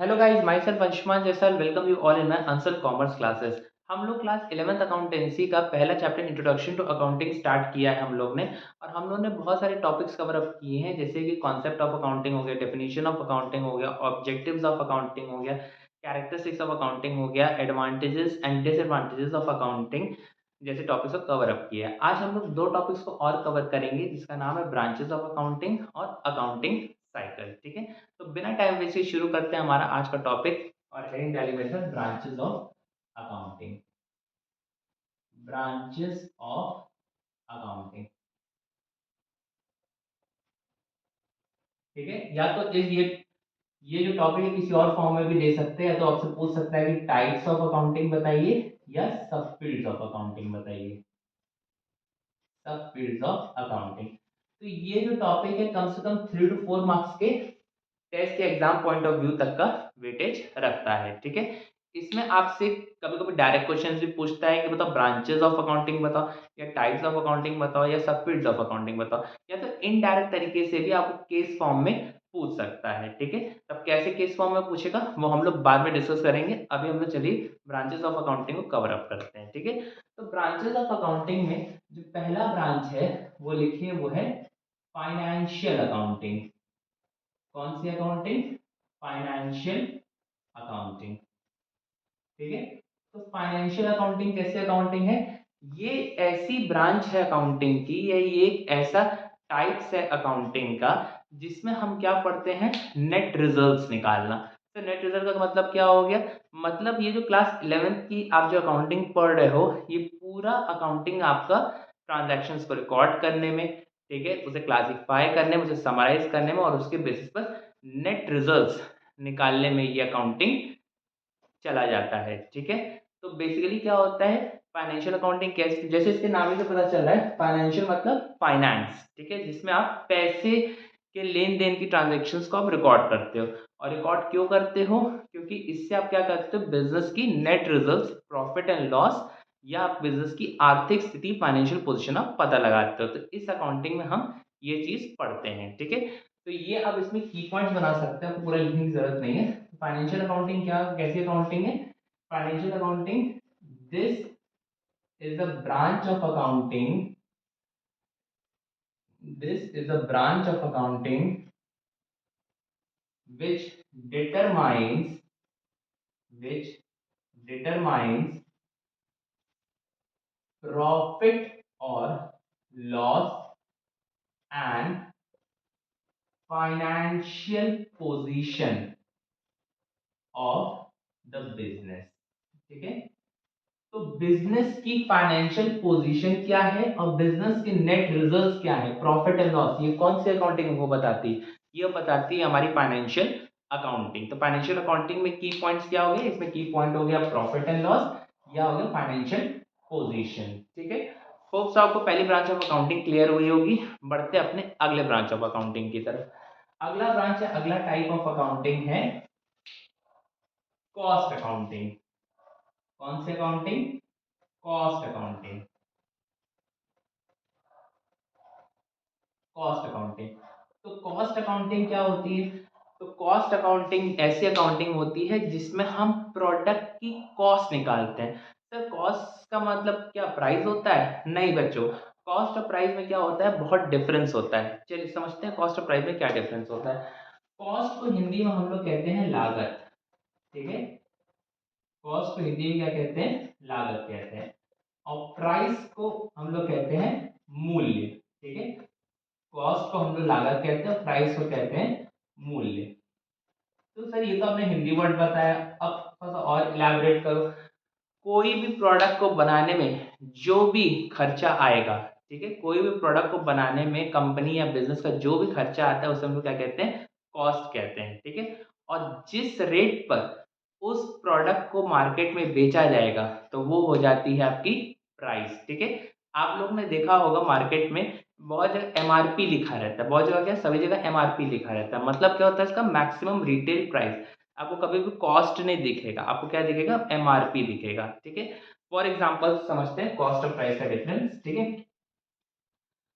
Hello guys, myself Anshuman Jaiswal welcome you all in my Ansal commerce classes. हम लोग class 11th accountancy का पहला chapter introduction to accounting start किया है हम लोग ने। और हम लोग ने बहुत सारे टॉपिक्स कवर अप किए हैं, जैसे कि कॉन्सेप्ट ऑफ अकाउंटिंग हो गया, डेफिनेशन ऑफ अकाउंटिंग हो गया, ऑब्जेक्टिव्स ऑफ अकाउंटिंग हो गया, कैरेक्टरिस्टिक्स ऑफ अकाउंटिंग हो गया, advantages and disadvantages of accounting जैसे टॉपिक्स को कवर अप किया है। आज हम लोग दो टॉपिक्स को और कवर करेंगे, जिसका नाम है ब्रांचेस ऑफ अकाउंटिंग और अकाउंटिंग साइकिल। ठीक है, तो बिना टाइम वेस्ट के शुरू करते हैं हमारा आज का टॉपिक। और हेडिंग डाली हुई है branches of accounting. Branches of accounting. ठीक है, या तो ये जो टॉपिक है किसी और फॉर्म में भी दे सकते हैं, तो आपसे पूछ सकता है कि टाइप्स ऑफ अकाउंटिंग बताइए या सब फील्ड्स ऑफ अकाउंटिंग बताइए। सब फील्ड्स ऑफ अकाउंटिंग। तो ये जो टॉपिक है कम से कम 3 to 4 मार्क्स के टेस्ट के एग्जाम पॉइंट ऑफ व्यू तक का वेटेज रखता है। ठीक है, इसमें आपसे कभी कभी डायरेक्ट क्वेश्चन भी पूछता है कि बताओ ब्रांचेस ऑफ अकाउंटिंग बताओ, या टाइप्स ऑफ अकाउंटिंग बताओ, या सब फील्ड्स ऑफ अकाउंटिंग बताओ, या तो इनडायरेक्ट तरीके से भी आपको केस फॉर्म में पूछ सकता है। ठीक है, तब कैसे केस फॉर्म में पूछेगा वो हम लोग बाद में डिस्कस करेंगे। अभी हम लोग चलिए ब्रांचेस ऑफ अकाउंटिंग को कवर अप करते हैं। ठीक है, तो ब्रांचेस ऑफ अकाउंटिंग में जो पहला ब्रांच है वो लिखिए, वो है फाइनेंशियल अकाउंटिंग। कौन सी अकाउंटिंग? Financial accounting. ठीक है, तो फाइनेंशियल अकाउंटिंग कैसे अकाउंटिंग है? ये ऐसी ब्रांच है अकाउंटिंग की, या ये एक ऐसा टाइप्स है अकाउंटिंग का जिसमें हम क्या पढ़ते हैं? नेट रिजल्ट्स निकालना। तो नेट रिजल्ट का मतलब क्या हो गया? मतलब ये जो क्लास 11th की आप जो अकाउंटिंग पढ़ रहे हो, ये पूरा अकाउंटिंग आपका ट्रांजैक्शंस को रिकॉर्ड करने में, ठीक है, उसे क्लासिफाई करने में, उसे समराइज करने में और उसके बेसिस पर नेट रिजल्ट्स निकालने में ये अकाउंटिंग चला जाता है। ठीक है, तो बेसिकली क्या होता है फाइनेंशियल अकाउंटिंग? कैसे, जैसे इसके नाम से पता चल रहा है, फाइनेंशियल मतलब फाइनेंस। ठीक है, जिसमें आप पैसे के लेन देन की ट्रांजेक्शन्स को आप रिकॉर्ड करते हो। और रिकॉर्ड क्यों करते हो? क्योंकि इससे आप क्या करते हो, बिजनेस की net results, profit and loss, या आप बिजनेस की आर्थिक स्थिति, फाइनेंशियल पोजीशन आप पता लगाते हो। तो इस अकाउंटिंग में हम ये चीज पढ़ते हैं। ठीक है, तो ये अब इसमें की पॉइंट्स बना सकते हैं, आपको पूरा लिखने की जरूरत नहीं है। फाइनेंशियल अकाउंटिंग क्या, कैसी अकाउंटिंग है? Financial accounting, this is the branch of accounting, this is the branch of accounting which determines which determines profit or loss and financial position of the business। ठीक है, तो बिजनेस की financial position क्या है और business के net results क्या है, प्रॉफिट एंड लॉस, ये कौन सी अकाउंटिंग को बताती है? ये बताती है हमारी फाइनेंशियल अकाउंटिंग। तो फाइनेंशियल अकाउंटिंग में की पॉइंट्स क्या हो गए? इसमें की पॉइंट हो गया प्रॉफिट एंड लॉस, या हो गया फाइनेंशियल पोजीशन। ठीक है, होप्स आपको पहली ब्रांच ऑफ अकाउंटिंग क्लियर हुई होगी। बढ़ते अपने अगले ब्रांच ऑफ अकाउंटिंग की तरफ। अगला ब्रांच है, अगला टाइप ऑफ अकाउंटिंग है कॉस्ट अकाउंटिंग। कौन सी accounting? Cost accounting. Cost accounting, तो कॉस्ट अकाउंटिंग क्या होती है? तो कॉस्ट अकाउंटिंग ऐसी अकाउंटिंग होती है जिसमें हम प्रोडक्ट की कॉस्ट निकालते हैं। सर कॉस्ट का मतलब क्या प्राइस होता है? नहीं बच्चों, कॉस्ट और प्राइस में क्या होता है, बहुत डिफरेंस होता है। चलिए समझते हैं कॉस्ट और प्राइस में क्या डिफरेंस होता है। कॉस्ट को हिंदी में हम लोग कहते हैं लागत। ठीक है, कॉस्ट को हिंदी में क्या कहते हैं? लागत कहते हैं। और प्राइस को हम लोग कहते हैं मूल्य। ठीक है, कॉस्ट को हम लोग लागत कहते हैं, प्राइस को कहते हैं मूल्य। तो सर ये तो आपने हिंदी वर्ड बताया, अब थोड़ा सा और इलैबोरेट करो। कोई भी प्रोडक्ट को बनाने में जो भी खर्चा आएगा, ठीक है, कोई भी प्रोडक्ट को बनाने में कंपनी या बिजनेस का जो भी खर्चा आता है उसे हम लोग क्या कहते हैं? कॉस्ट कहते हैं। ठीक है, और जिस रेट पर उस प्रोडक्ट को मार्केट में बेचा जाएगा तो वो हो जाती है आपकी प्राइस। ठीक है, आप लोग ने देखा होगा मार्केट में बहुत जगह एमआरपी लिखा रहता है, बहुत जगह क्या, सभी जगह एमआरपी लिखा रहता है। मतलब क्या होता है इसका? Maximum retail price. आपको कभी भी कॉस्ट नहीं दिखेगा, आपको क्या दिखेगा? एमआरपी दिखेगा। ठीक है, फॉर एग्जांपल समझते हैं कॉस्ट और प्राइस का डिफरेंस। ठीक है,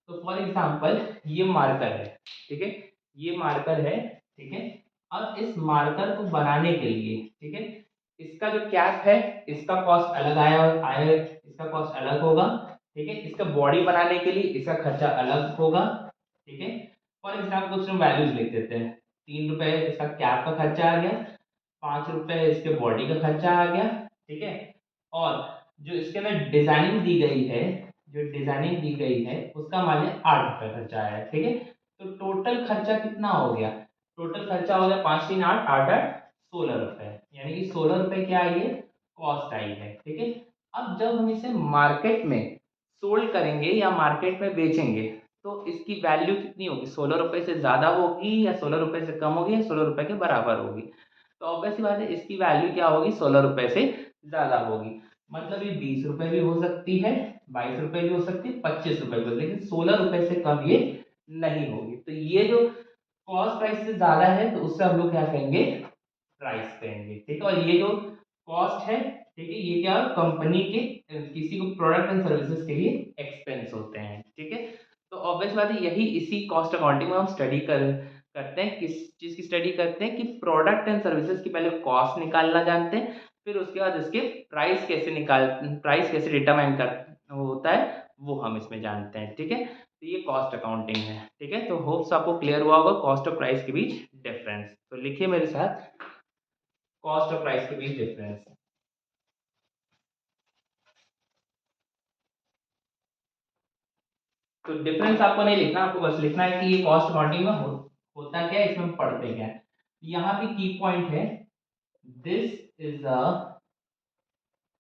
तो फॉर एग्जांपल ये मार्कर है। ठीक है, ये मार्कर है। ठीक है, अब अब इस मार्कर को बनाने के लिए, ठीक है, इसका जो कैप है इसका कॉस्ट अलग आया इसका कॉस्ट अलग होगा, ठीक है। इसका बॉडी बनाने के लिए इसका खर्चा अलग होगा, ठीक है। फॉर एग्जाम्पल कुछ हम वैल्यूज लिख देते हैं। 3 रुपए इसका कैप का खर्चा आ गया, 5 रुपए इसके बॉडी का खर्चा आ गया, ठीक है। और जो इसके अंदर डिजाइनिंग दी गई है, जो डिजाइनिंग दी गई है उसका मान लिया 8 रुपए खर्चा आया है, ठीक है। तो टोटल खर्चा कितना हो गया? टोटल खर्चा हो गया 5 3 8 8 8 16 रुपए, यानी कि 16 रुपए क्या आई है? कॉस्ट आई है, ठीक है। अब जब हम इसे मार्केट में सोल्ड करेंगे या मार्केट में बेचेंगे तो इसकी वैल्यू कितनी होगी? 16 रुपए से ज्यादा होगी या 16 रुपए से कम होगी या 16 रुपए के बराबर होगी? तो ऑब्वियस सी बात है इसकी वैल्यू क्या होगी? 16 रुपए से ज्यादा होगी। मतलब ये 20 रुपए भी हो सकती है, 22 रुपए भी हो सकती है, 25 रुपए भी हो, लेकिन 16 रुपए से कम ये नहीं होगी। तो ये जो कॉस्ट प्राइस से ज्यादा है तो उससे हम लोग क्या कहेंगे? प्राइस कहेंगे, ठीक है। और ये जो कॉस्ट है, ठीक है, ये क्या कंपनी के किसी को प्रोडक्ट एंड सर्विसेज के लिए एक्सपेंस होते हैं, ठीक है। तो ऑब्वियस बात है यही इसी कॉस्ट अकाउंटिंग में हम स्टडी करते हैं। किस चीज़ की स्टडी करते हैं कि प्रोडक्ट एंड सर्विसेज की पहले कॉस्ट निकालना जानते हैं, फिर उसके बाद इसके प्राइस कैसे डिटरमाइन कर होता है वो हम इसमें जानते हैं, ठीक है। तो ये कॉस्ट अकाउंटिंग है, ठीक है। तो होप्स आपको क्लियर हुआ होगा कॉस्ट और प्राइस के बीच डिफरेंस। तो लिखिए मेरे साथ, कॉस्ट और प्राइस के बीच डिफरेंस। तो डिफरेंस आपको नहीं लिखना, आपको बस लिखना है कि ये कॉस्ट अकाउंटिंग में होता क्या है, इसमें हम पढ़ते क्या है। यहाँ पे की पॉइंट है, this is a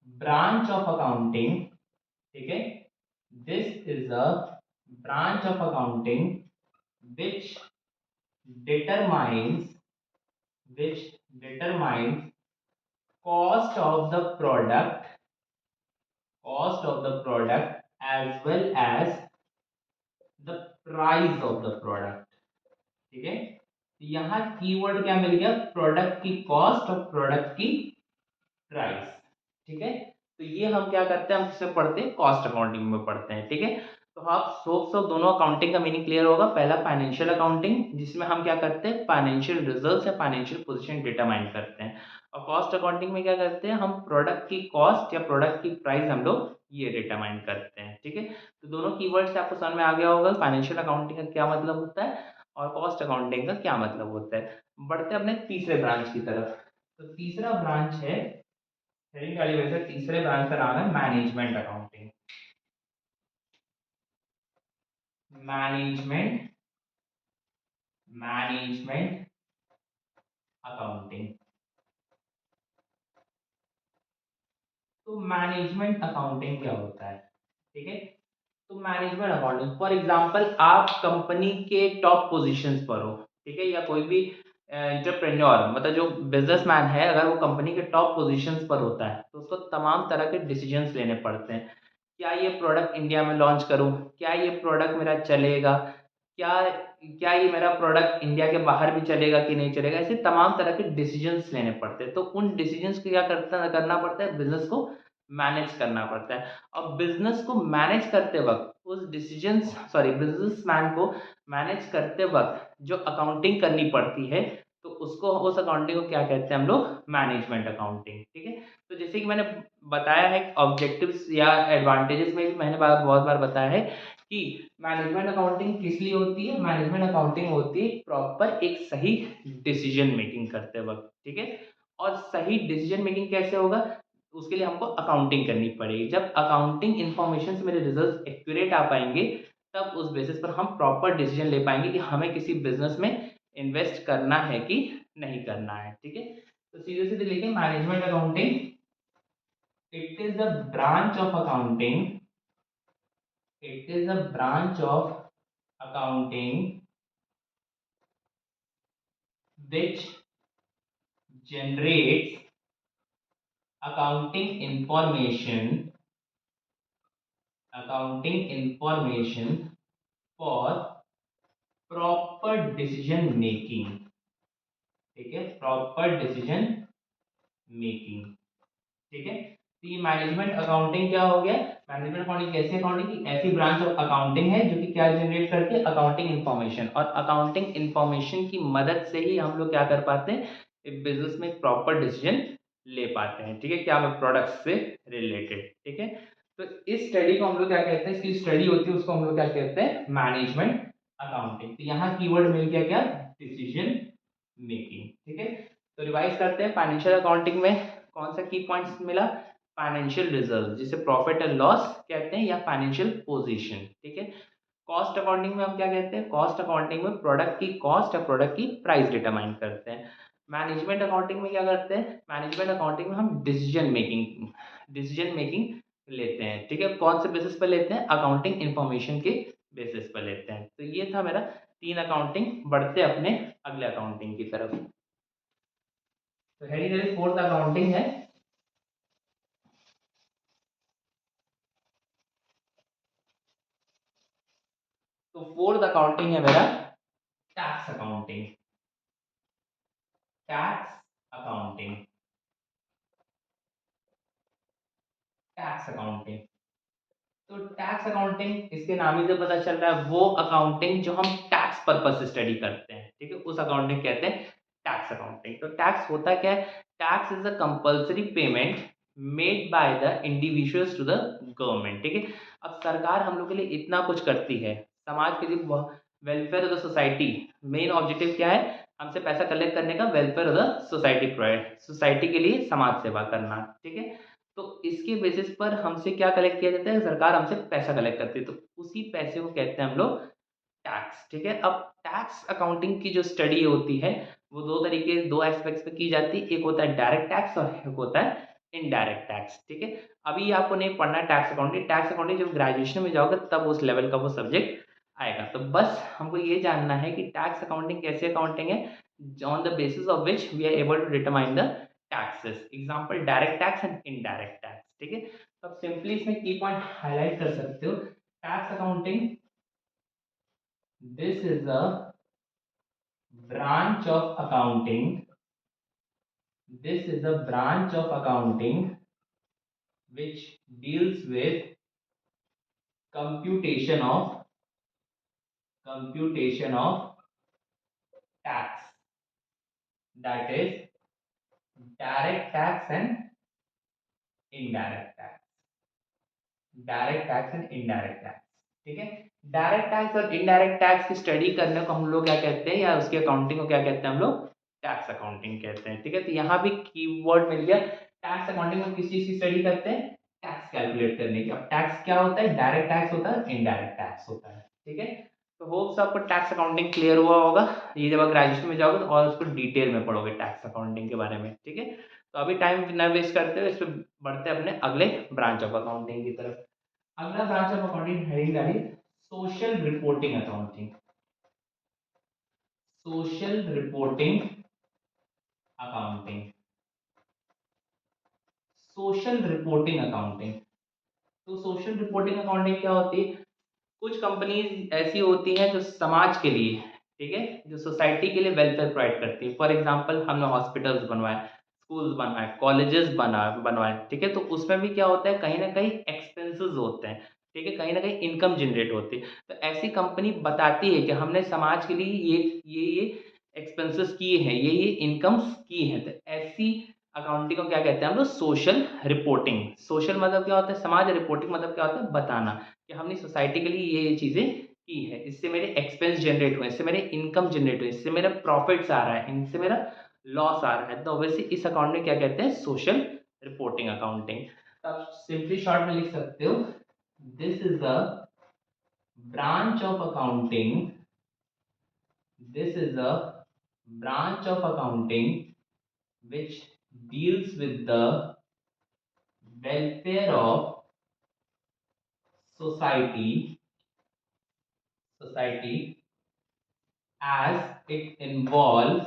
branch of accounting, ठीक है। This is a branch of accounting which determines which determines cost of the product, cost of the product as well as the price of the product, ठीक है। यहाँ keyword क्या मिल गया? Product की cost और product की प्राइस, ठीक है। तो ये हम क्या करते हैं, हम किसमें पढ़ते हैं? कॉस्ट अकाउंटिंग में पढ़ते हैं, ठीक है। तो आप सोच दोनों अकाउंटिंग का मीनिंग क्लियर होगा। पहला फाइनेंशियल अकाउंटिंग जिसमें हम क्या करते हैं? फाइनेंशियल रिजल्ट्स या फाइनेंशियल पोजीशन डिटरमाइन करते हैं। और कॉस्ट अकाउंटिंग में क्या करते हैं? हम प्रोडक्ट की कॉस्ट या प्रोडक्ट की प्राइस हम लोग ये डिटरमाइन करते हैं, ठीक है। तो दोनों कीवर्ड से आपको समझ में आ गया होगा फाइनेंशियल अकाउंटिंग का क्या मतलब होता है और कॉस्ट अकाउंटिंग का क्या मतलब होता है। बढ़ते अपने तीसरे ब्रांच की तरफ। तो तीसरा ब्रांच है, हेडिंग वाली वजह से तीसरे ब्रांच का नाम है management accounting. Management management accounting. तो मैनेजमेंट अकाउंटिंग क्या होता है, ठीक है। तो मैनेजमेंट अकाउंटिंग फॉर एग्जांपल आप कंपनी के टॉप पोजीशंस पर हो, ठीक है, या कोई भी एंटरप्रेन्योर मतलब जो बिजनेसमैन है अगर वो कंपनी के टॉप पोजीशंस पर होता है तो उसको तमाम तरह के डिसीजंस लेने पड़ते हैं। क्या ये प्रोडक्ट इंडिया में लॉन्च करूं? क्या ये प्रोडक्ट मेरा चलेगा? क्या क्या ये मेरा प्रोडक्ट इंडिया के बाहर भी चलेगा कि नहीं चलेगा? ऐसे तमाम तरह के डिसीजंस लेने पड़ते हैं। तो उन डिसीजंस को क्या करना पड़ता है? बिजनेस को मैनेज करना पड़ता है। और बिजनेस को मैनेज करते वक्त उस बिजनेसमैन को मैनेज करते वक्त जो अकाउंटिंग करनी पड़ती है तो उसको उस अकाउंटिंग को क्या कहते हैं हम लोग? मैनेजमेंट अकाउंटिंग, ठीक है। तो जैसे कि मैंने बताया है ऑब्जेक्टिव्स या एडवांटेजेस में भी मैंने बहुत बार बताया है कि मैनेजमेंट अकाउंटिंग किस लिए होती है? मैनेजमेंट अकाउंटिंग होती है प्रॉपर एक सही डिसीजन मेकिंग करते वक्त, ठीक है। और सही डिसीजन मेकिंग कैसे होगा? उसके लिए हमको अकाउंटिंग करनी पड़ेगी। जब अकाउंटिंग इन्फॉर्मेशन से मेरे रिजल्ट एक्यूरेट आ पाएंगे तब उस बेसिस पर हम प्रॉपर डिसीजन ले पाएंगे कि हमें किसी बिजनेस में इन्वेस्ट करना है कि नहीं करना है, ठीक है। तो सीधे सीधे लिखें, management accounting it is a branch of accounting, it is a branch of accounting which generates accounting information for proper decision making, ठीक है, प्रॉपर डिसीजन मेकिंग, ठीक है। तो ये मैनेजमेंट अकाउंटिंग क्या हो गया? मैनेजमेंट अकाउंटिंग कैसे अकाउंटिंग की ऐसी ब्रांच ऑफ अकाउंटिंग है जो कि क्या जनरेट करती है? Accounting information. और अकाउंटिंग इन्फॉर्मेशन की मदद से ही हम लोग क्या कर पाते हैं? एक बिजनेस में प्रॉपर डिसीजन ले पाते हैं, ठीक है, क्या प्रोडक्ट्स से रिलेटेड, ठीक है। तो इस स्टडी को हम लोग क्या कहते हैं? इसकी स्टडी होती है उसको हम लोग क्या कहते हैं? Management accounting. तो यहाँ कीवर्ड मिल गया क्या? डिसीजन मेकिंग, ठीक है। तो रिवाइज करते हैं, फाइनेंशियल अकाउंटिंग में कौन सा की पॉइंट्स मिला? फाइनेंशियल रिजल्ट, जिसे प्रॉफिट एंड लॉस कहते हैं, या फाइनेंशियल पोजीशन, ठीक है। कॉस्ट अकाउंटिंग में हम क्या कहते हैं? कॉस्ट अकाउंटिंग में प्रोडक्ट की कॉस्ट या प्रोडक्ट की प्राइस डिटरमाइन करते हैं। मैनेजमेंट अकाउंटिंग में क्या करते हैं? मैनेजमेंट अकाउंटिंग में हम डिसीजन मेकिंग लेते हैं, ठीक है। कौन से बेसिस पर लेते हैं? अकाउंटिंग इंफॉर्मेशन के बेसिस पर लेते हैं। तो ये था मेरा 3 अकाउंटिंग। बढ़ते अपने अगले अकाउंटिंग की तरफ। तो हेडिटरी फोर्थ अकाउंटिंग है। तो फोर्थ अकाउंटिंग है मेरा tax accounting. Tax accounting, tax accounting. तो टैक्स अकाउंटिंग, इसके नाम ही से पता चल रहा है, वो अकाउंटिंग जो हम टैक्स पर्पस से स्टडी करते हैं, ठीक है, उस अकाउंटिंग कहते हैं टैक्स अकाउंटिंग। तो टैक्स होता क्या है? Tax is a compulsory payment made by the individuals to the government, ठीक है। अब सरकार हम लोग के लिए इतना कुछ करती है, समाज के लिए welfare of the society, main objective क्या है? हमसे पैसा कलेक्ट करने का, welfare of the society, provide society के लिए समाज सेवा करना, ठीक है। तो इसके बेसिस पर हमसे क्या कलेक्ट किया जाता है? सरकार हमसे पैसा कलेक्ट करती है, तो उसी पैसे को कहते हैं हम लोग टैक्स, ठीक है। अब टैक्स अकाउंटिंग की जो स्टडी होती है वो दो तरीके, दो एस्पेक्ट्स पे की जाती है। एक होता है डायरेक्ट टैक्स और एक होता है इनडायरेक्ट टैक्स, ठीक है। अभी आपको नहीं पढ़ना है टैक्स अकाउंटिंग। टैक्स अकाउंटिंग जब ग्रेजुएशन में जाओगे तब उस लेवल का वो सब्जेक्ट आएगा। तो बस हमको ये जानना है कि टैक्स अकाउंटिंग कैसे अकाउंटिंग है, on the basis of which we are able to determine the taxes. Example direct tax and indirect tax, ठीक है। तो आप सिंपली इसमें की पॉइंट हाईलाइट कर सकते हो। Tax accounting, this is a branch of accounting, this is a branch of accounting which deals with computation of tax, that is direct tax and indirect tax, direct tax and indirect tax, ठीक है। Direct tax और indirect tax की study करने को हम लोग क्या कहते हैं, या उसकी अकाउंटिंग को क्या कहते हैं? हम लोग टैक्स अकाउंटिंग कहते हैं, ठीक है। तो यहाँ भी कीवर्ड मिल गया। टैक्स अकाउंटिंग में किस चीज की स्टडी करते हैं? टैक्स कैलकुलेट करने की। अब टैक्स क्या होता है? डायरेक्ट टैक्स होता है, इनडायरेक्ट टैक्स होता है, ठीक है। तो होप्स आपको टैक्स अकाउंटिंग क्लियर हुआ होगा। ये जब आप ग्रेजुएशन में जाओगे तो और उसको डिटेल में पढ़ोगे टैक्स अकाउंटिंग के बारे में, ठीक है। तो अभी टाइम ना वेस्ट करते हुए इस पर बढ़ते हैं अपने अगले ब्रांच ऑफ अकाउंटिंग की तरफ। अगला ब्रांच ऑफ अकाउंटिंग हेडिंग डाली social reporting accounting. Social reporting accounting, social reporting accounting. तो सोशल रिपोर्टिंग अकाउंटिंग क्या होती है? कुछ कंपनीज ऐसी होती हैं जो समाज के लिए, ठीक है, जो सोसाइटी के लिए वेलफेयर प्रोवाइड करती है। फॉर एग्जांपल हमने हॉस्पिटल्स बनवाए, स्कूल्स बनवाए, कॉलेजेस बनवाए, ठीक है। तो उसमें भी क्या होता है? कहीं ना कहीं एक्सपेंसेस होते हैं, ठीक है, कहीं ना कहीं इनकम जनरेट होती है। तो ऐसी कंपनी बताती है कि हमने समाज के लिए ये एक्सपेंसेस किए हैं, ये इनकम्स की हैं। तो ऐसी अकाउंटिंग को क्या कहते हैं हम लोग? Social reporting. सोशल मतलब क्या होता है? समाज। रिपोर्टिंग मतलब क्या होता है? बताना कि हमने सोसाइटी के लिए ये चीज़ें की है, इससे मेरे एक्सपेंस जनरेट हुए, इससे मेरे इनकम जनरेट हुए, इससे मेरा प्रॉफिट्स आ रहा है, इनसे मेरा लॉस आ रहा है। तो ऑब्वियसली इस अकाउंट में क्या कहते हैं? Social reporting accounting. तो आप सिंपली शॉर्ट में लिख सकते हो, this is a branch of accounting, this is a branch of accounting which deals with the welfare of society as it involves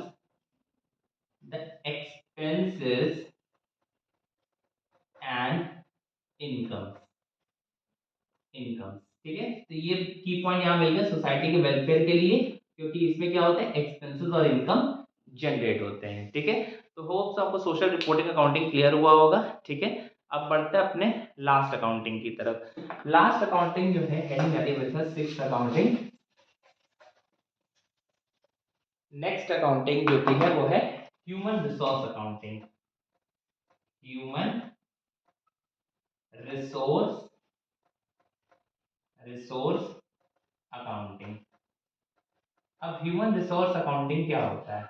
the expenses and incomes, ठीक है। तो ये की पॉइंट यहाँ मिल गया सोसाइटी के वेलफेयर के लिए, क्योंकि इसमें क्या होता है? एक्सपेंसेस और इनकम जनरेट होते हैं, ठीक है। तो होप्स आपको सोशल रिपोर्टिंग अकाउंटिंग क्लियर हुआ होगा, ठीक है। अब बढ़ते हैं अपने लास्ट अकाउंटिंग की तरफ। लास्ट अकाउंटिंग जो है हेडिंग आती है सिक्स अकाउंटिंग। नेक्स्ट अकाउंटिंग जो की है वो है human resource accounting. Human resource resource accounting. अब ह्यूमन रिसोर्स अकाउंटिंग क्या होता है?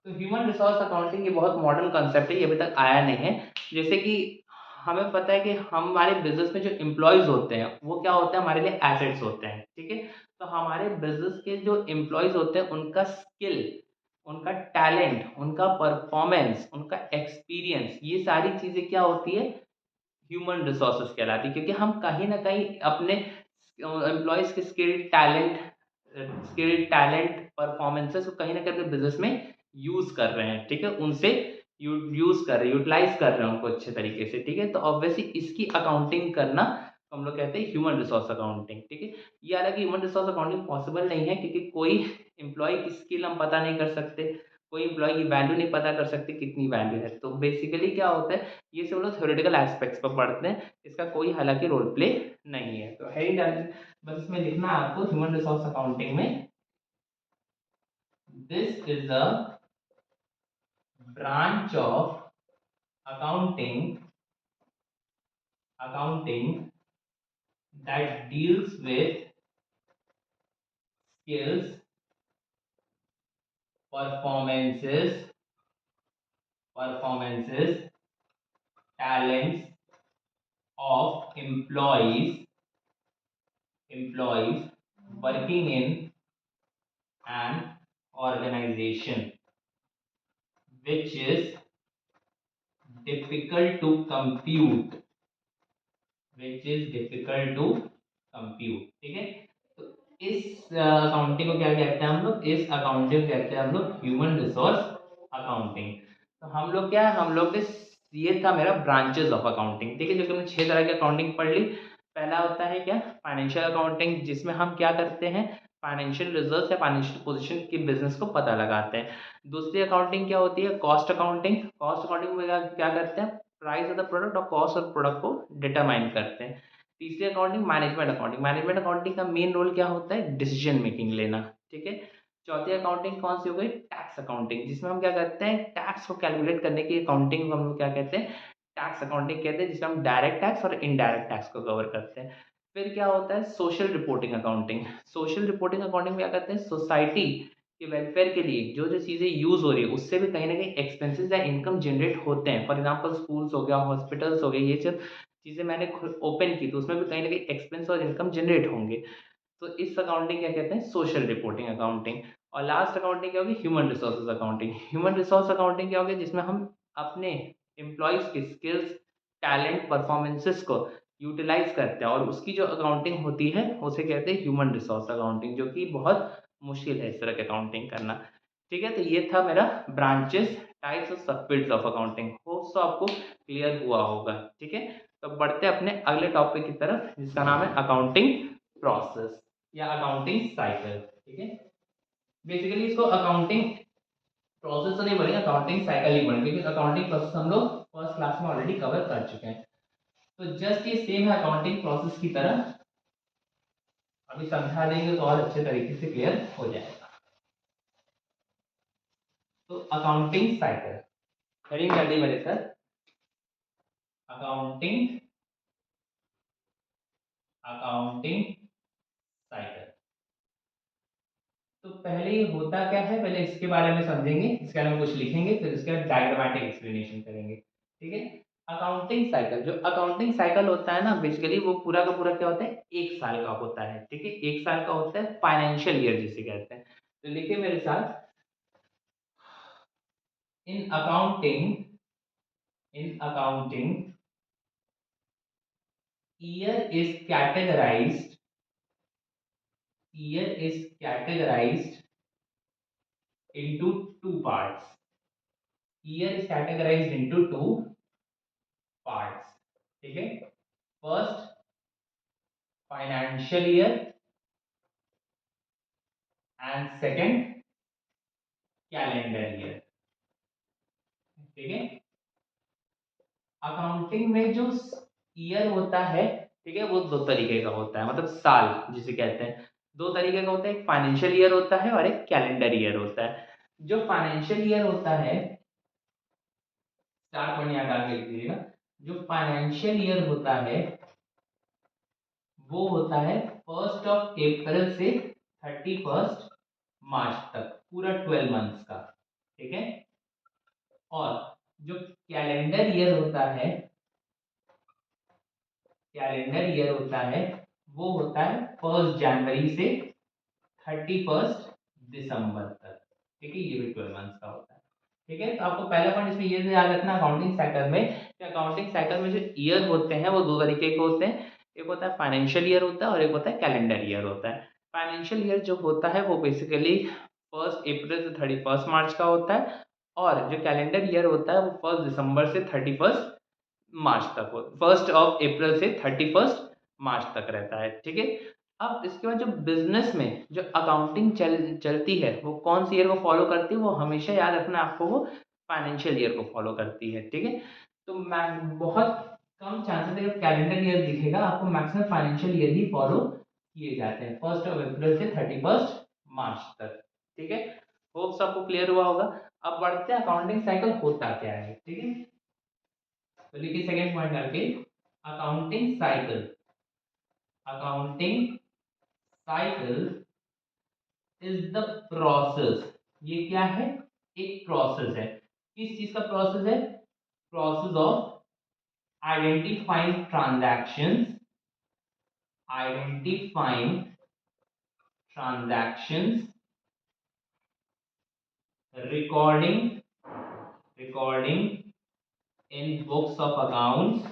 तो ह्यूमन रिसोर्स अकाउंटिंग ये बहुत मॉडर्न कंसेप्ट है, ये अभी तक आया नहीं है। जैसे कि हमें पता है कि हमारे बिजनेस में जो एम्प्लॉयज होते हैं वो क्या होते हैं, हमारे लिए एसेट्स होते हैं, ठीक है। तो हमारे बिजनेस के जो एम्प्लॉयज होते हैं उनका स्किल, उनका टैलेंट, उनका परफॉर्मेंस, उनका एक्सपीरियंस, ये सारी चीज़ें क्या होती है, ह्यूमन रिसोर्सेज कहलाती है। क्योंकि हम कहीं ना कहीं अपने एम्प्लॉयज के स्किल टैलेंट परफॉर्मेंसेस को कहीं ना कहीं अपने बिजनेस में यूज कर रहे हैं, ठीक है। उनसे यूज कर रहे हैं, यूटिलाइज कर रहे हैं उनको अच्छे तरीके से, ठीक है। तो ऑब्वियसली इसकी अकाउंटिंग करना हम लोग कहते हैं ह्यूमन रिसोर्स अकाउंटिंग, ठीक है। ये हालांकि ह्यूमन रिसोर्स अकाउंटिंग पॉसिबल नहीं है क्योंकि कोई एम्प्लॉय की स्किल हम पता नहीं कर सकते, कोई एम्प्लॉय की वैल्यू नहीं पता कर सकते कितनी वैल्यू है। तो बेसिकली क्या होता है, ये सब लोग थ्योरेटिकल एस्पेक्ट्स पर पढ़ते हैं, इसका कोई हालांकि रोल प्ले नहीं है। तो है ही बस इसमें लिखना है आपको ह्यूमन रिसोर्स अकाउंटिंग में, this is the branch of accounting that deals with skills, performances, talents of employees working in an organization, which is difficult to compute, ठीक है। तो इस अकाउंटिंग को क्या कहते हैं हम लोग, इस अकाउंटिंग को कहते हैं हम लोग ह्यूमन रिसोर्स अकाउंटिंग। तो हम लोग क्या है, हम लोग के ये था मेरा ब्रांचेस ऑफ अकाउंटिंग, ठीक है। जो कि हमने 6 तरह की अकाउंटिंग पढ़ ली। पहला होता है क्या, फाइनेंशियल अकाउंटिंग, जिसमें हम क्या करते हैं, फाइनेंशियल रिजल्ट्स या फाइनेंशियल पोजीशन की बिजनेस को पता लगाते हैं। दूसरी अकाउंटिंग क्या होती है, कॉस्ट अकाउंटिंग। कॉस्ट अकाउंटिंग में क्या करते हैं, प्राइस ऑफ द प्रोडक्ट और कॉस्ट ऑफ प्रोडक्ट को डिटरमाइन करते हैं। तीसरी accounting management accounting. Management accounting का मेन रोल क्या होता है, डिसीजन मेकिंग लेना, ठीक है। चौथी अकाउंटिंग कौन सी हो गई, टैक्स अकाउंटिंग, जिसमें हम क्या करते हैं, टैक्स को कैलकुलेट करने की अकाउंटिंग को हम लोग क्या कहते हैं, टैक्स अकाउंटिंग कहते हैं, जिसमें हम डायरेक्ट टैक्स और इनडायरेक्ट टैक्स को कवर करते हैं। फिर क्या होता है, social reporting accounting. Social reporting accounting में क्या करते हैं, सोसाइटी के वेलफेयर के लिए जो जो चीज़ें यूज हो रही है उससे भी कहीं ना कहीं एक्सपेंसेस या इनकम जनरेट होते हैं। फॉर एग्जाम्पल स्कूल्स हो गया, हॉस्पिटल्स हो गए, ये सब चीज़ें मैंने ओपन की तो उसमें भी कहीं ना कहीं एक्सपेंस और इनकम जनरेट होंगे। तो इस अकाउंटिंग क्या कहते हैं, सोशल रिपोर्टिंग अकाउंटिंग। और लास्ट अकाउंटिंग क्या होगी, human resources accounting. Human resource accounting क्या होगी, जिसमें हम अपने एम्प्लॉयज़ के स्किल्स, टैलेंट, परफॉर्मेंसेस को यूटिलाइज करते हैं और उसकी जो अकाउंटिंग होती है उसे कहते हैं ह्यूमन रिसोर्स अकाउंटिंग, जो कि बहुत मुश्किल है इस तरह की अकाउंटिंग करना, ठीक है। तो ये था मेरा ब्रांचेस, टाइप्स और सबफील्ड्स ऑफ अकाउंटिंग। होप्स तो आपको क्लियर हुआ होगा, ठीक है। तो बढ़ते हैं अपने अगले टॉपिक की तरफ, जिसका नाम है अकाउंटिंग प्रोसेस या अकाउंटिंग साइकिल, ठीक है। बेसिकली इसको अकाउंटिंग प्रोसेस तो नहीं बोलेंगे, अकाउंटिंग साइकिल ही बोलेंगे, क्योंकि अकाउंटिंग प्रोसेस हम लोग फर्स्ट क्लास में ऑलरेडी कवर कर चुके हैं। तो जस्ट ये सेम है अकाउंटिंग प्रोसेस की तरह, अभी समझा देंगे तो और अच्छे तरीके से क्लियर हो जाएगा। तो अकाउंटिंग साइकिल, हेडिंग कर दी मेरे सर, अकाउंटिंग अकाउंटिंग साइकिल। तो पहले ये होता क्या है, पहले इसके बारे में समझेंगे, इसके बारे में कुछ लिखेंगे, फिर इसके बाद डायग्रामेटिक एक्सप्लेनेशन करेंगे, ठीक है। अकाउंटिंग साइकिल, जो अकाउंटिंग साइकिल होता है ना, बेसिकली वो पूरा का पूरा क्या होता है, 1 साल का होता है, ठीक है। 1 साल का होता है, फाइनेंशियल ईयर जिसे कहते हैं। तो लिखिए मेरे साथ, in accounting year is categorised into two parts. Year is categorized into two parts. ठीक है, first financial year and second calendar year, ठीक है। अकाउंटिंग में जो ईयर होता है, ठीक है, वो दो तरीके का होता है, मतलब साल जिसे कहते हैं, दो तरीके का होता है, एक फाइनेंशियल ईयर होता है और एक कैलेंडर ईयर होता है। जो फाइनेंशियल ईयर होता है, स्टार पॉइंट यहाँ डाल के लिख दीजिएगा, जो फाइनेंशियल ईयर होता है वो होता है 1 अप्रैल से 31 मार्च तक, पूरा 12 मंथ्स का, ठीक है। और जो कैलेंडर ईयर होता है, कैलेंडर ईयर होता है वो होता है 1 जनवरी से 31 दिसंबर तक, ठीक है, ये भी 12 मंथ्स का होता है, ठीक है। तो आपको पहला पॉइंट इसमें ये याद रखना अकाउंटिंग साइकिल में, कि अकाउंटिंग साइकिल में जो ईयर होते हैं वो दो तरीके के होते हैं, एक होता है फाइनेंशियल ईयर होता है और एक होता है कैलेंडर ईयर होता है। फाइनेंशियल ईयर जो होता है वो बेसिकली 1 अप्रैल से 31 मार्च का होता है, और जो कैलेंडर ईयर होता है वो 1 दिसंबर से 31 मार्च तक हो, 1 अप्रैल से 31 मार्च तक रहता है, ठीक है। अब इसके बाद जो बिजनेस में जो अकाउंटिंग चलती है वो कौन सी ईयर को फॉलो करती है, वो हमेशा याद रखना आपको, वो फाइनेंशियल ईयर को फॉलो करती है, ठीक है। तो मैं बहुत कम चांसेस है कैलेंडर ईयर दिखेगा आपको, मैक्सिमम फाइनेंशियल ईयर ही फॉलो किए जाते हैं 1 अप्रैल से 31 मार्च तक, ठीक है। होप्स आपको क्लियर हुआ होगा। अब बढ़ते हैं अकाउंटिंग साइकिल होता क्या है, ठीक है। तो लिखिए सेकंड पॉइंट करके, accounting cycle, accounting cycle is the process, ये क्या है, एक प्रोसेस है, किस चीज का प्रोसेस है, process of identifying transactions, identifying transactions, recording, recording in books of accounts,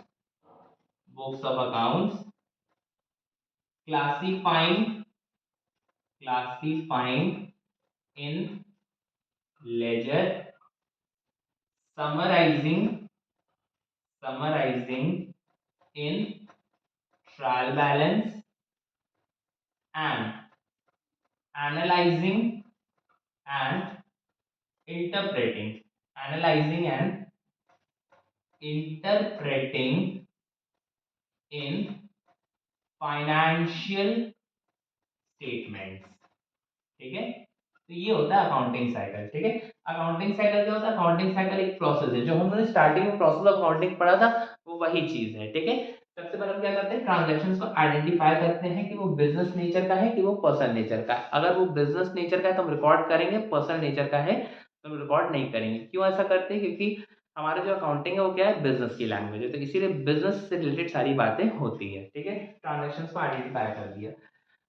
books of accounts, classifying, classifying in ledger, summarising, summarising in trial balance, and analysing and interpreting, analysing and interpreting in financial statements, ठीक है। तो ये होता है accounting cycle, ठीक है। Accounting cycle क्या होता है, अकाउंटिंग साइकिल एक प्रोसेस है, जो हमने स्टार्टिंग में प्रोसेस ऑफ अकाउंटिंग पढ़ा था वो वही चीज है, ठीक है। सबसे पहले हम क्या करते हैं, ट्रांजैक्शंस को आइडेंटिफाई करते हैं कि वो बिजनेस नेचर का है कि वो पर्सनल नेचर का है। अगर वो बिजनेस नेचर का है तो हम रिकॉर्ड करेंगे, पर्सनल नेचर का है तो हम रिकॉर्ड नहीं करेंगे। क्यों ऐसा करते हैं, क्योंकि हमारा जो अकाउंटिंग है वो क्या है, बिजनेस की लैंग्वेज है, तो इसीलिए बिजनेस से रिलेटेड सारी बातें होती है, ठीक है। ट्रांजैक्शंस को आइडेंटिफाई कर दिया।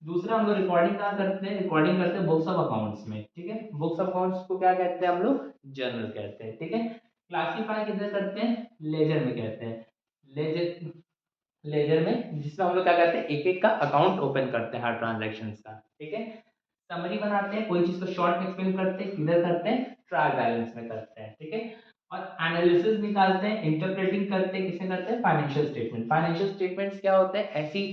दूसरा हम लोग रिकॉर्डिंग कहाँ करते हैं, रिकॉर्डिंग करते हैं बुक्स ऑफ अकाउंट्स में, ठीक है। बुक्स ऑफ अकाउंट्स को क्या कहते हैं हम लोग, जर्नल कहते हैं, ठीक है। क्लासीफाई किधर करते हैं, लेजर में कहते हैं, लेजर, लेजर में, जिसमें हम लोग क्या करते हैं, एक एक का अकाउंट ओपन करते हैं हर ट्रांजेक्शन का, ठीक है। समरी बनाते हैं, कोई चीज को शॉर्ट में एक्सप्लेन करते हैं, किधर करते हैं, ट्रायल बैलेंस में करते हैं, ठीक है। और एनालिसिस निकालते हैं, इंटरप्रेटिंग करते हैं, किसमें करते हैं, फाइनेंशियल स्टेटमेंट। फाइनेंशियल स्टेटमेंट्स क्या होते हैं, ऐसी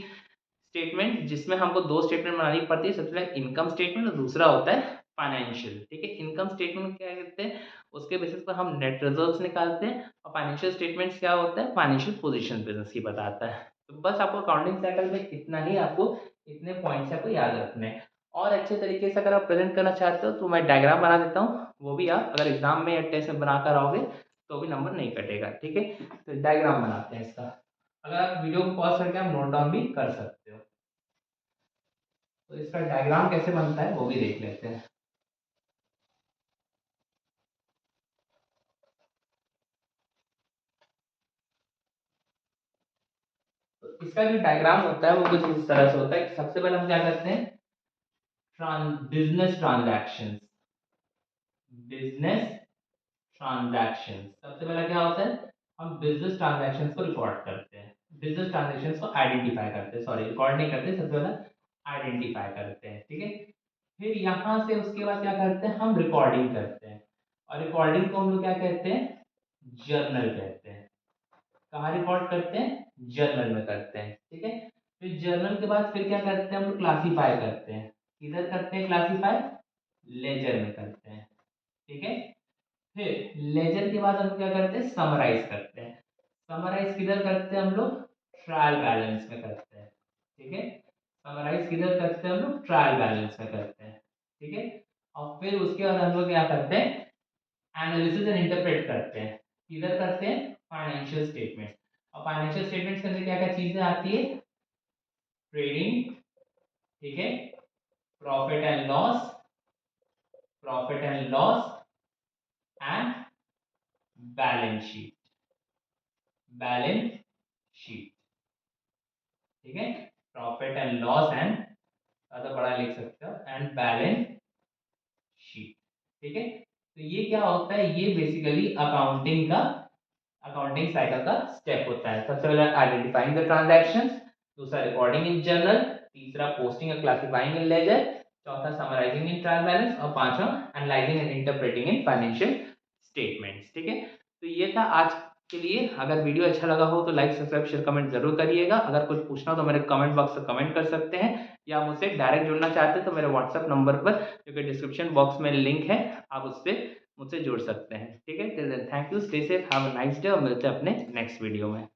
स्टेटमेंट जिसमें हमको दो स्टेटमेंट बनानी पड़ती है, सबसे पहले इनकम स्टेटमेंट और दूसरा होता है फाइनेंशियल, ठीक है। इनकम स्टेटमेंट क्या कहते हैं, उसके बेसिस पर हम नेट रिजल्ट्स निकालते हैं, और फाइनेंशियल स्टेटमेंट्स क्या होता है, फाइनेंशियल पोजीशन बिजनेस की बताता है। तो बस आपको अकाउंटिंग साइकिल में इतना ही, आपको इतने पॉइंट्स आपको याद रखने हैं। और अच्छे तरीके से अगर आप प्रेजेंट करना चाहते हो तो मैं डायग्राम बना देता हूँ, वो भी आप अगर एग्जाम में या टेस्ट में बनाकर आओगे तो भी नंबर नहीं कटेगा, ठीक है। तो डायग्राम बनाते हैं इसका, अगर आप वीडियो को पॉज करके आप नोट डाउन भी कर सकते हो। तो इसका डायग्राम कैसे बनता है वो भी देख लेते हैं। तो इसका जो डायग्राम होता है वो कुछ इस तरह से होता है कि सबसे पहले हम क्या करते हैं, बिजनेस ट्रांजैक्शंस, बिजनेस ट्रांजैक्शंस, सबसे पहले क्या होता है, हम बिजनेस ट्रांजैक्शंस को रिकॉर्ड करते हैं, बिजनेस ट्रांजैक्शंस को आइडेंटिफाई करते हैं, सॉरी रिकॉर्ड नहीं करते, सबसे पहले आइडेंटिफाई करते हैं, ठीक है। फिर यहाँ से उसके बाद क्या करते हैं, हम रिकॉर्डिंग करते हैं, और रिकॉर्डिंग को हम लोग क्या कहते हैं, जर्नल कहते हैं। कहाँ रिकॉर्ड करते हैं, जर्नल में करते हैं, ठीक है। फिर जर्नल के बाद फिर क्या करते हैं, हम लोग क्लासीफाई करते हैं, किधर करते हैं क्लासीफाई, लेजर में करते हैं, ठीक है। फिर लेजर के बाद हम क्या करते हैं, समराइज करते हैं, समराइज किधर करते हैं हम लोग? ट्रायल बैलेंस में करते हैं, ठीक है। समराइज किधर करते हैं हम लोग? ट्रायल बैलेंस में करते हैं, ठीक है। और फिर उसके बाद हम लोग क्या करते हैं? एनालिसिस एंड इंटरप्रेट करते हैं। किधर करते हैं? Financial statement. और फाइनेंशियल स्टेटमेंट्स के अंदर क्या क्या चीजें आती है? ट्रेडिंग, ठीक है, profit and loss, profit and loss and balance sheet, balance sheet, ठीक है। प्रॉफिट एंड लॉस एंड, ज़्यादा बड़ा लिख सकते हो, एंड बैलेंस शीट, ठीक है। तो ये क्या होता है? ये बेसिकली अकाउंटिंग साइकिल का स्टेप होता है। सबसे पहले आइडेंटिफाइंग द ट्रांजैक्शंस, दूसरा रिकॉर्डिंग इन जर्नल, तीसरा पोस्टिंग और क्लासिफाइंग इन लेजर, चौथा समराइजिंग इन ट्रायल बैलेंस और पांचवा analysing and interpreting in financial statements, ठीक है। तो ये था आज के लिए। अगर वीडियो अच्छा लगा हो तो लाइक सब्सक्राइब शेयर कमेंट जरूर करिएगा। अगर कुछ पूछना हो तो मेरे कमेंट बॉक्स में कमेंट कर सकते हैं, या मुझसे डायरेक्ट जुड़ना चाहते हैं तो मेरे व्हाट्सएप नंबर पर, जो कि डिस्क्रिप्शन बॉक्स में लिंक है, आप उस पर मुझसे जुड़ सकते हैं, ठीक है। Thank you, stay safe, have a nice day और मिलते हैं अपने नेक्स्ट वीडियो में।